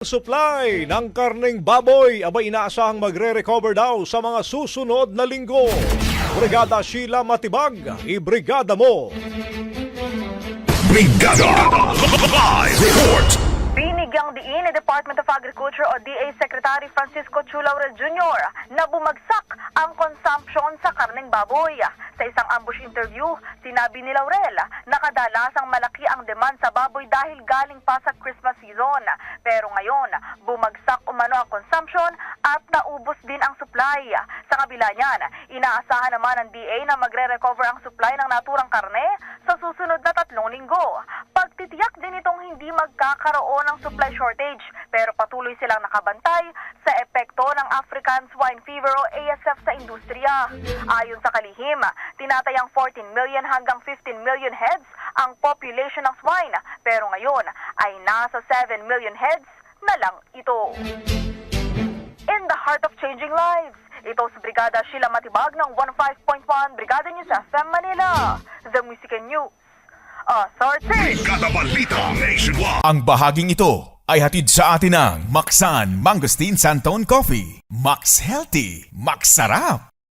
Supply ng karneng baboy abay inaasahang magre-recover daw sa mga susunod na linggo. Brigada Sheila Matibag, ibrigada mo! Brigada Live Report. Binigyang diin ni Department of Agriculture o DA Secretary Francisco Chu Laurel Jr. na bumagsak ang consumption sa karneng baboy. Sa isang ambush interview, sinabi ni Laurel na kadalasang malaki ang demand sa baboy dahil galing pa sa Christmas season. Pero ngayon, bumagsak umano ang consumption at naubos din ang supply. Sa kabila niyan, inaasahan naman ng DA na magre-recover ang supply ng naturang karne sa susunod na 3 linggo. Pagtitiyak din itong hindi magkakaroon ng supply shortage, pero patuloy silang nakabantay sa epekto ng African Swine Fever o ASF sa industriya. Ayon sa kalihim, tinatayang 14 million hanggang 15 million heads ang population ng swine, pero ngayon ay nasa 7 million heads na lang ito. In the heart of changing lives, ito si Brigada Sheila Matibag ng 15.1 Brigada News FM Manila, The Music and News Authority. Brigada Balita Nationwide. Ang bahaging ito ay hatid sa atin ng Maxan Mangosteen Santon Coffee. Max Healthy, Max Sarap.